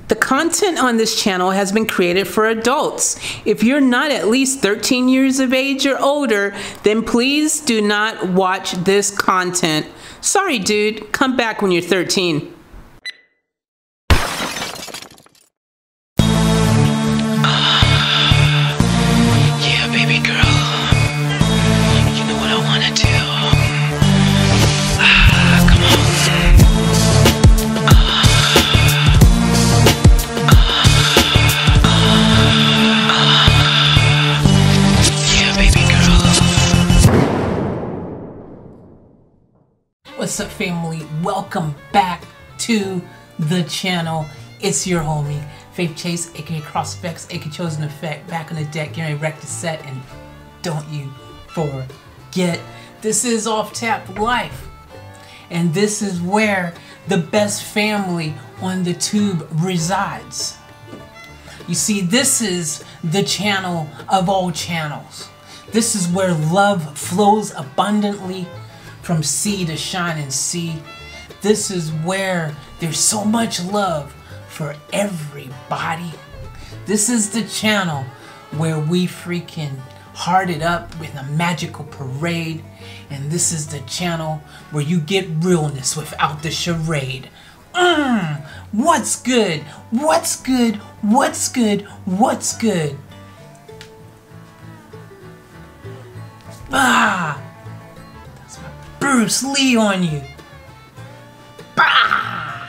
The content on this channel has been created for adults. If you're not at least 13 years of age or older, then please do not watch this content. Sorry, dude. Come back when you're 13. Yeah, baby girl. You know what I want to do. Come on. Yeah, baby girl. What's up, family? Welcome back to the channel. It's your homie, Faith Chase, aka Crossifex, aka Chosen Effect, back on the deck, getting ready to wreck the set, and don't you forget, this is Off Tap Life, and this is where the best family on the tube resides. You see, this is the channel of all channels. This is where love flows abundantly from sea to shining sea. This is where there's so much love for everybody. This is the channel where we freaking heart it up with a magical parade. And this is the channel where you get realness without the charade. What's good? What's good? What's good? What's good? Ah! That's my Bruce Lee on you. Bah!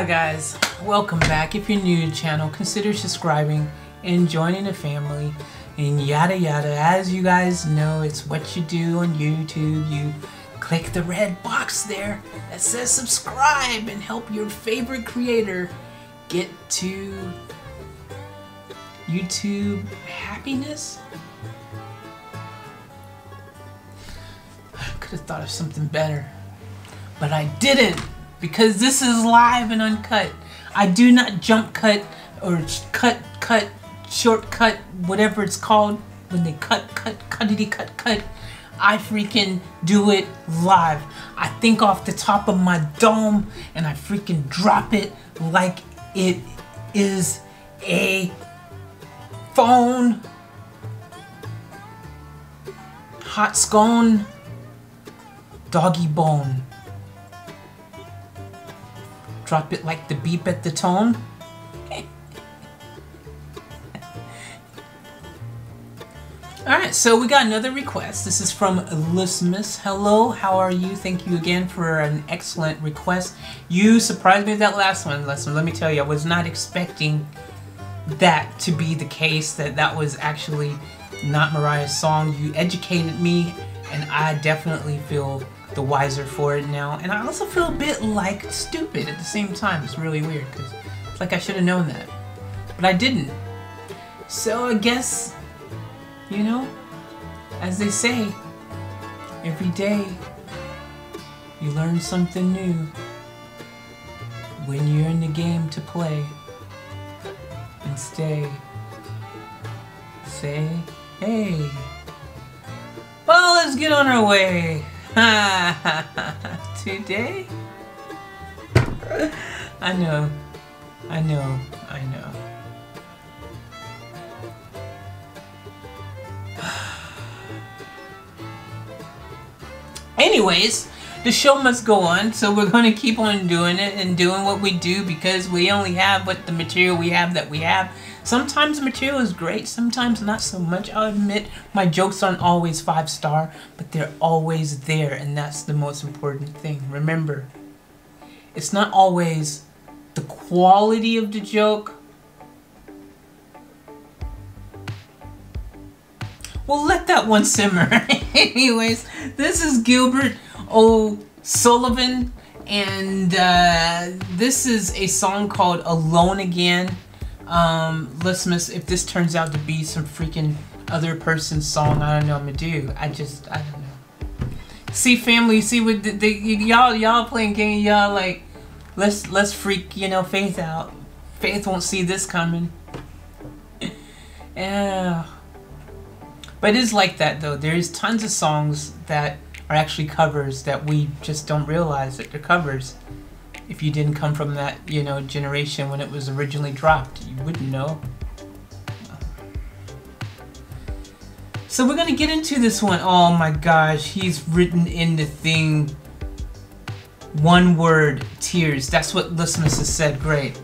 Guys, welcome back. If you're new to the channel, consider subscribing and joining the family and yada yada. As you guys know, it's what you do on YouTube. You click the red box there that says subscribe and help your favorite creator get to YouTube happiness. I could have thought of something better, but I didn't. Because this is live and uncut. I do not jump cut or cut, shortcut, whatever it's called. When they cut. I freaking do it live. I think off the top of my dome and I freaking drop it like it is a phone. Hot scone. Doggy bone. Drop it like the beep at the tone. Alright, so we got another request. This is from Lutwyche. Hello, how are you? Thank you again for an excellent request. You surprised me with that last one. Let me tell you, I was not expecting that to be the case, that was actually not Mariah's song. You educated me, and I definitely feel the wiser for it now, and I also feel a bit like stupid at the same time. It's really weird because it's like I should have known that, but I didn't. So I guess, you know, as they say, every day you learn something new when you're in the game to play and stay. Say, hey, well, let's get on our way. Today? I know. Anyways, the show must go on, so we're going to keep on doing it and doing what we do because we only have what the material we have that we have. Sometimes the material is great, sometimes not so much. I'll admit my jokes aren't always 5-star, but they're always there, and that's the most important thing. Remember, it's not always the quality of the joke. Well, let that one simmer. Anyways, this is Gilbert O'Sullivan, and this is a song called Alone Again. Lutwyche, if this turns out to be some freaking other person's song, I don't know what I'm gonna do. I don't know. See, family, see what y'all playing game, y'all like, let's freak, you know, Faith out. Faith won't see this coming. Yeah. But it is like that though. There's tons of songs that are actually covers that we just don't realize that they're covers. If you didn't come from that, you know, generation when it was originally dropped, you wouldn't know. So we're gonna get into this one. Oh my gosh, he's written in the thing, one word, tears. That's what listeners have said. Great.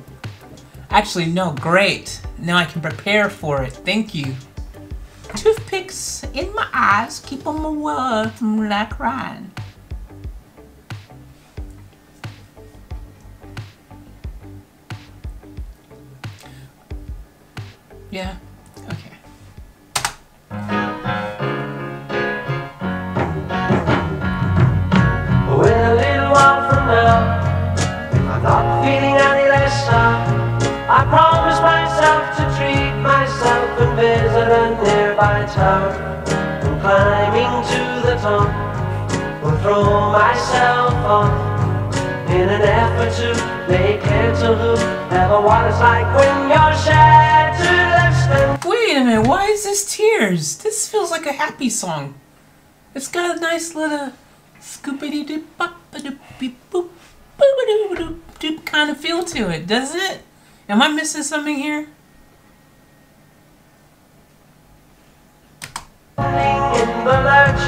Actually, no, great. Now I can prepare for it. Thank you. Toothpicks in my eyes, keep on my word from like crying. Yeah, okay. Well, a little while from now, if I'm not feeling any less sour, I promise myself to treat myself and visit a nearby tower. And climbing to the top, will throw myself off in an effort to make clear to who ever what it's like when you're shattered less than. Wait a minute, why is this tears? This feels like a happy song. It's got a nice little scoopity doop bop doop beep boop boop doop kind of feel to it, doesn't it? Am I missing something here? In the lurch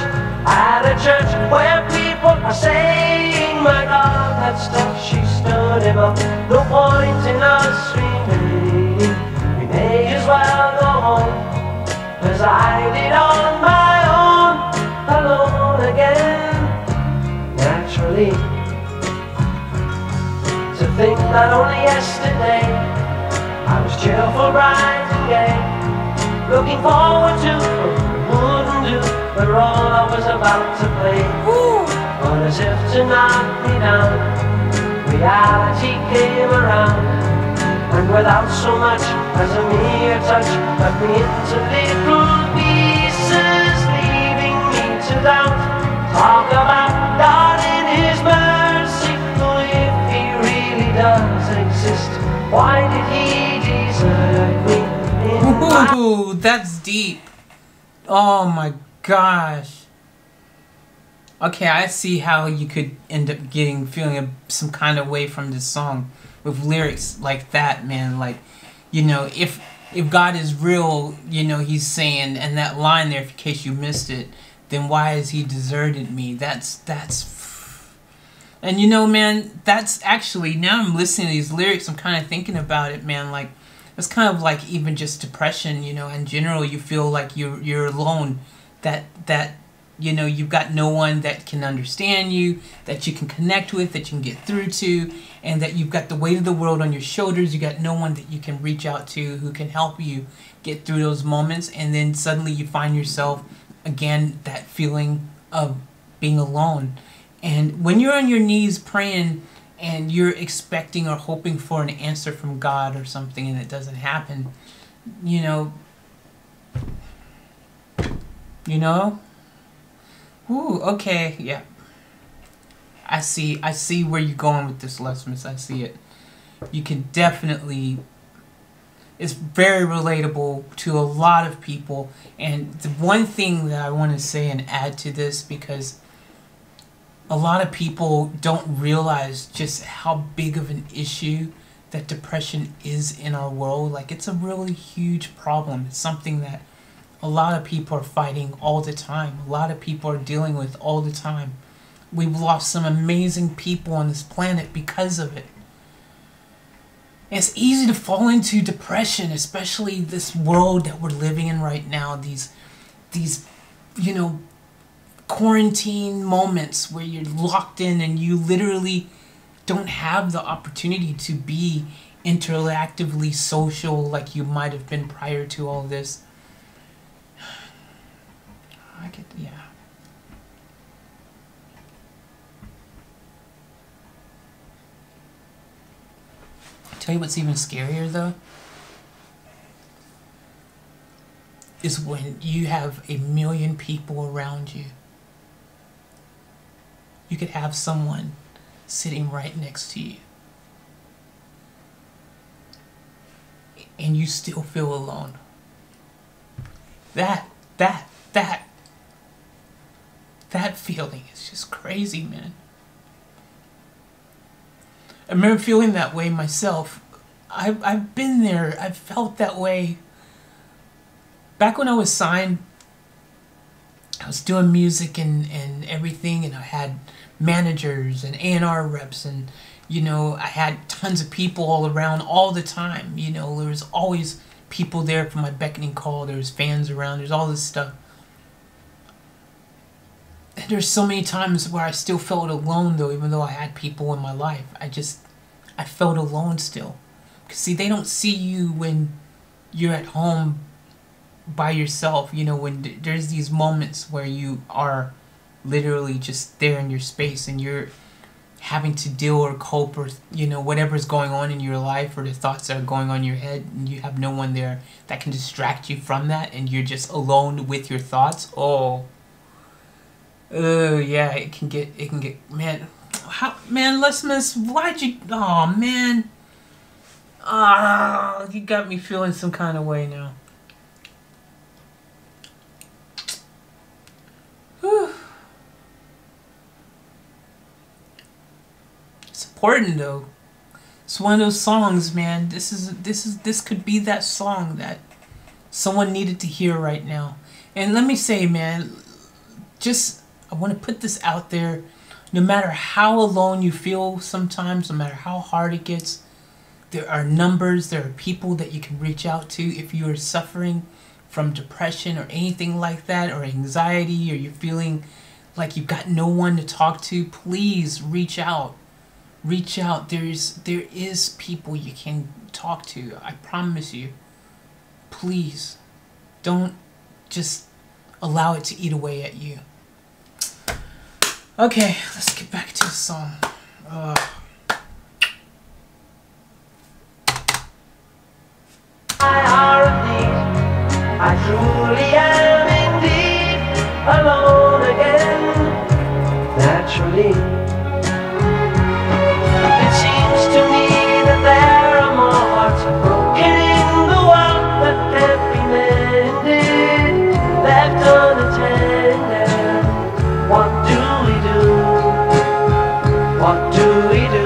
at a church where people are saying, my God, that stuff, she stood him up. No point in us remaining, we may as well go home, as I did on my own, alone again. Naturally, to think that only yesterday I was cheerful, bright and gay, looking forward to what wouldn't do the role I was about to play. But as if to knock me down, reality came around, and without so much as a mere touch, cut me into little pieces, leaving me to doubt. Talk about God in His mercy, for if He really does exist, why did He desert me in my... Ooh, that's deep. Oh my gosh. Okay, I see how you could end up feeling some kind of way from this song with lyrics like that, man. Like, you know, if God is real, you know, He's saying, and that line there, in case you missed it, then why has He deserted me? That's, and you know, man, that's actually, now I'm listening to these lyrics, I'm kind of thinking about it, man, like, it's kind of like even just depression, you know, in general, you feel like you're alone, that, you know, you've got no one that can understand you, that you can connect with, that you can get through to, and that you've got the weight of the world on your shoulders, you got no one that you can reach out to who can help you get through those moments, and then suddenly you find yourself, again, that feeling of being alone. And when you're on your knees praying and you're expecting or hoping for an answer from God or something and it doesn't happen, you know, ooh, okay, yeah. I see where you're going with this, Lesmus. I see it. You can definitely, it's very relatable to a lot of people. And the one thing that I want to say and add to this, because a lot of people don't realize just how big of an issue that depression is in our world. Like, it's a really huge problem. It's something that a lot of people are fighting all the time. A lot of people are dealing with all the time. We've lost some amazing people on this planet because of it. And it's easy to fall into depression, especially this world that we're living in right now. These, you know, quarantine moments where you're locked in and you literally don't have the opportunity to be interactively social like you might have been prior to all this. I get, yeah. Tell you what's even scarier though, is when you have a million people around you. You could have someone sitting right next to you, and you still feel alone. That that feeling is just crazy, man. I remember feeling that way myself. I've been there. I've felt that way. Back when I was signed, I was doing music and everything, and I had managers and A&R reps, and you know, I had tons of people all around all the time. You know, there was always people there for my beckoning call. There was fans around. There's all this stuff. And there's so many times where I still felt alone, though, even though I had people in my life. I felt alone still. Because, see, they don't see you when you're at home by yourself. You know, when there's these moments where you are literally just there in your space and you're having to deal or cope or, you know, whatever's going on in your life or the thoughts that are going on in your head, and you have no one there that can distract you from that, and you're just alone with your thoughts. Oh yeah, it can get, man, man, Lesmus, why'd you, oh man, you got me feeling some kind of way now. Whew. It's important though. It's one of those songs, man. This could be that song that someone needed to hear right now. And let me say, man, I want to put this out there. No matter how alone you feel sometimes, no matter how hard it gets, there are numbers, there are people that you can reach out to if you are suffering from depression or anything like that, or anxiety, or you're feeling like you've got no one to talk to. Please reach out. Reach out. There is people you can talk to. I promise you. Please don't just allow it to eat away at you. Okay, let's get back to the song. I truly am indeed alone again, naturally. It seems to me that there are more hearts broken in the world that can't be mended, left unattended. What do we do? What do we do?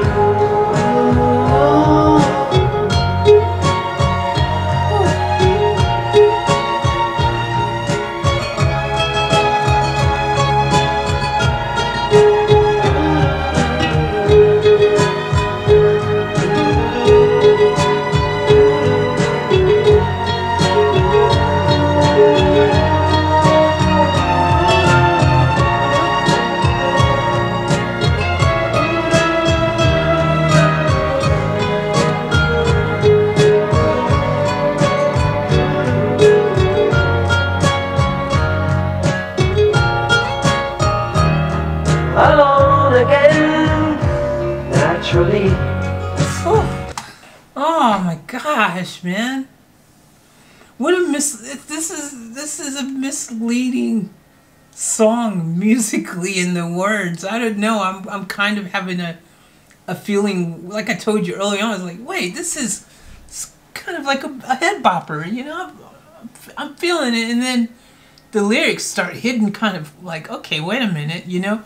Alone again, naturally. Oh my gosh, man! What a this is a misleading song musically in the words. I don't know. I'm kind of having a feeling, like I told you early on. I was like, wait, this is kind of like a head bopper, you know? I'm feeling it, and then the lyrics start hitting, kind of like, okay, wait a minute, you know?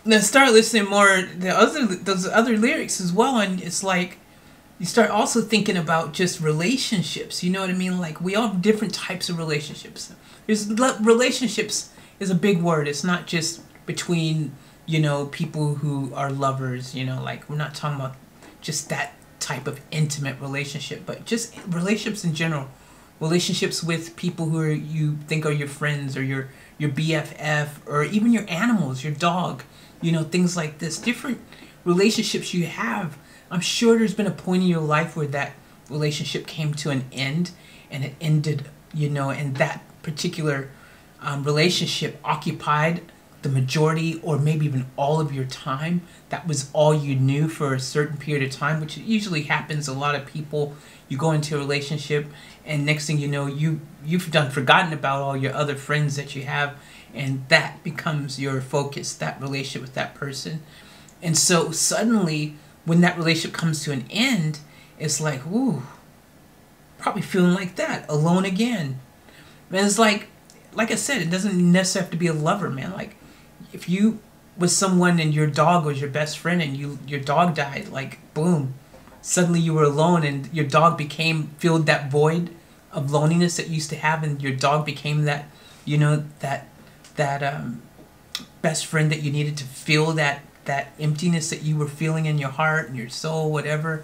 Then start listening more those other lyrics as well, and it's like you start also thinking about just relationships. You know what I mean? Like, we all have different types of relationships. Relationships is a big word. It's not just between, you know, people who are lovers. You know, like, we're not talking about just that type of intimate relationship, but just relationships in general. Relationships with people who you think are your friends, or your BFF, or even your animals, your dog. You know, things like this. Different relationships you have. I'm sure there's been a point in your life where that relationship came to an end, and it ended, you know, and that particular relationship occupied the majority or maybe even all of your time. That was all you knew for a certain period of time, which usually happens. A lot of people, you go into a relationship and next thing you know, you've forgotten about all your other friends that you have, and that becomes your focus, that relationship with that person. And so suddenly when that relationship comes to an end, it's like, ooh, probably feeling like that, alone again. And it's like, like I said, it doesn't necessarily have to be a lover, man. Like, if you was someone and your dog was your best friend and your dog died, like, boom, suddenly you were alone and your dog filled that void of loneliness that you used to have, and your dog became that, you know, that best friend that you needed to fill that emptiness that you were feeling in your heart and your soul, whatever.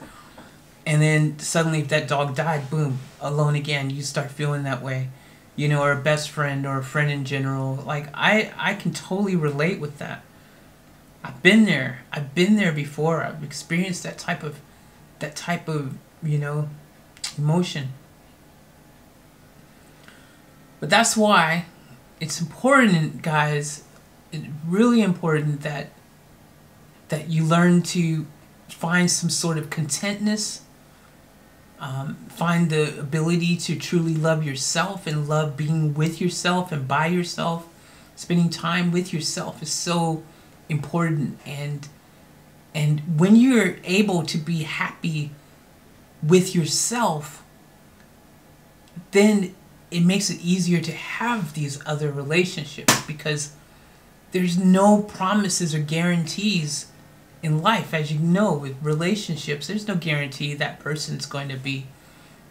And then suddenly if that dog died, boom, alone again, you start feeling that way, you know, or a best friend or a friend in general. Like, I can totally relate with that. I've been there before. I've experienced that type of, you know, emotion. But that's why it's important, guys, it's really important that you learn to find some sort of contentness, find the ability to truly love yourself and love being with yourself and by yourself. Spending time with yourself is so important, and when you're able to be happy with yourself, then it makes it easier to have these other relationships, because there's no promises or guarantees in life. As you know, with relationships, there's no guarantee that person's going to be,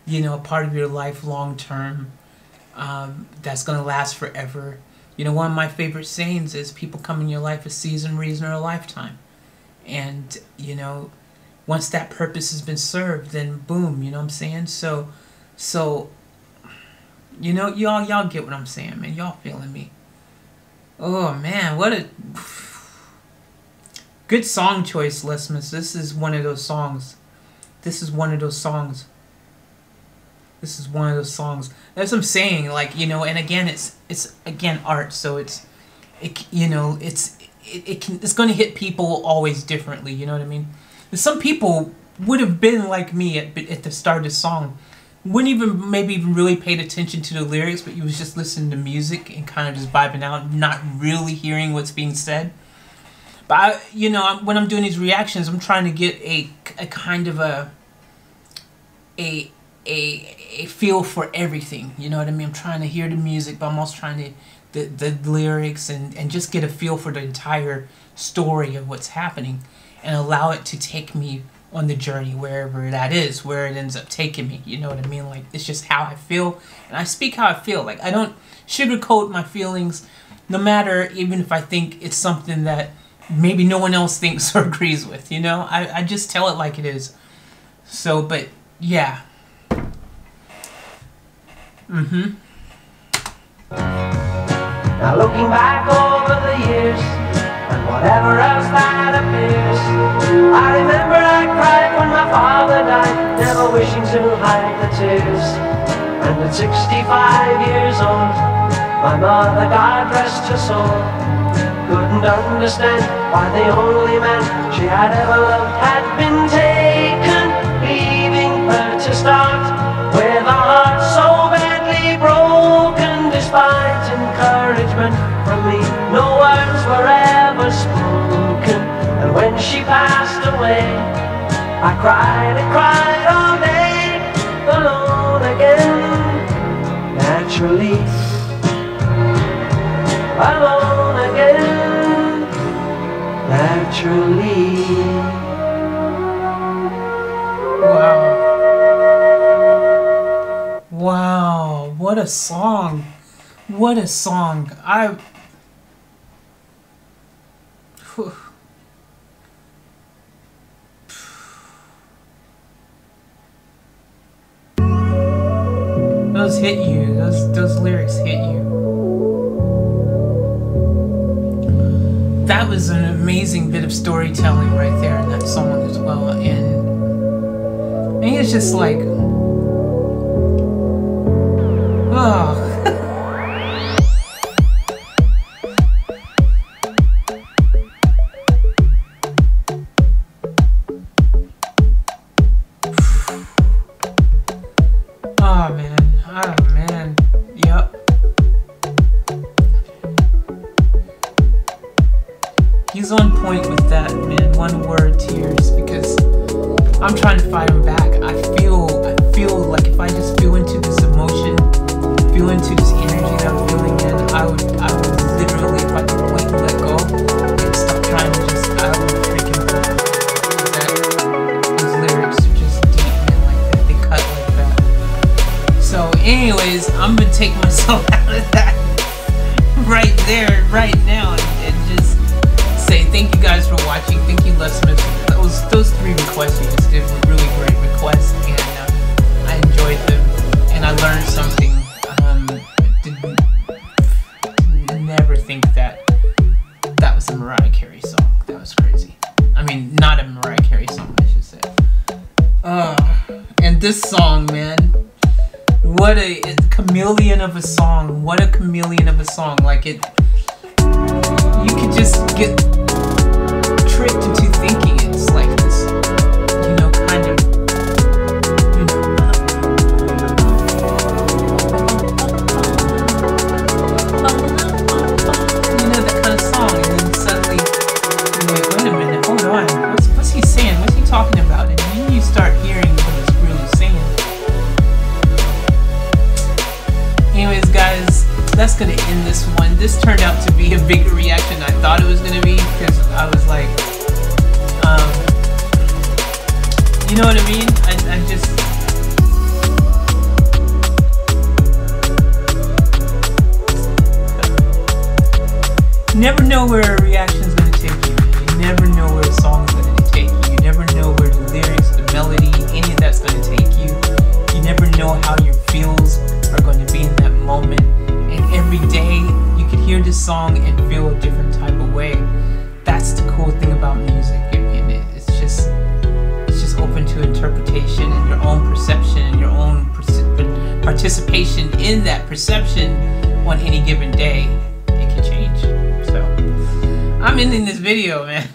you know, a part of your life long term, that's going to last forever. You know, one of my favorite sayings is, people come in your life a season, reason, or a lifetime. And, you know, once that purpose has been served, then boom, you know what I'm saying? So you know, y'all get what I'm saying, man. Y'all feeling me. Oh, man, what a good song choice, listeners. This is one of those songs. This is one of those songs. This is one of those songs. That's what I'm saying. Like, you know, and again, it's again art, so it's going to hit people always differently. You know what I mean? Some people would have been like me at the start of the song. Wouldn't even maybe even really paid attention to the lyrics, but you was just listening to music and kind of just vibing out, not really hearing what's being said. But you know, when I'm doing these reactions, I'm trying to get a kind of a feel for everything. You know what I mean? I'm trying to hear the music, but I'm also trying to the lyrics and just get a feel for the entire story of what's happening, and allow it to take me on the journey wherever that is, where it ends up taking me. You know what I mean? Like, it's just how I feel, and I speak how I feel. Like, I don't sugarcoat my feelings, no matter, even if I think it's something that maybe no one else thinks or agrees with, you know? I just tell it like it is. So, but, yeah. Now looking back over the years, and whatever else that appears, I remember I cried when my father died, never wishing to hide the tears. And at 65 years old, my mother, God rest her soul, couldn't understand why the only man she had ever loved had been taken, leaving her to start with a heart so badly broken. Despite encouragement from me, no words were ever spoken. And when she passed away, I cried and cried all day, alone again, naturally, alone again, naturally. Wow. Wow, what a song. What a song. Those hit you. Those lyrics hit you. That was an amazing bit of storytelling right there in that song as well. And I think it's just like, oh. He's on point with that, man. One word, tears, because I'm trying to fight him back. I feel like if I just feel into this emotion, feel into this energy that I'm feeling, I'm gonna take myself out of that right there, right now, and just say thank you guys for watching. Thank you, listeners. Those 3 requests you just did were really great requests, and I enjoyed them, and I learned something. Didn't never think that was a Mariah Carey song. That was crazy. I mean, not a Mariah Carey song, I should say. And this song, man, what a chameleon of a song. What a chameleon of a song. Like you could just get tricked into thinking it's like this, you know, kind of, you know, that kind of song, and then suddenly, wait a minute, hold on, what's he saying? What's he talking about? And then you start hearing what he's really saying. Anyways, guys, that's gonna end this one. This turned out to be a bigger reaction than I thought it was gonna be, because I was like, you know what I mean? I just, you never know where a reaction's gonna take you, man. You never know where a song's gonna take you. You never know where the lyrics, the melody, any of that's gonna take you. You never know how your feels are going to be in that moment. And every day you could hear this song and feel a different type of way. That's the cool thing about music. And it's just open to interpretation and your own perception and your own participation in that perception on any given day. It can change. So I'm ending this video, man.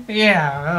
Yeah.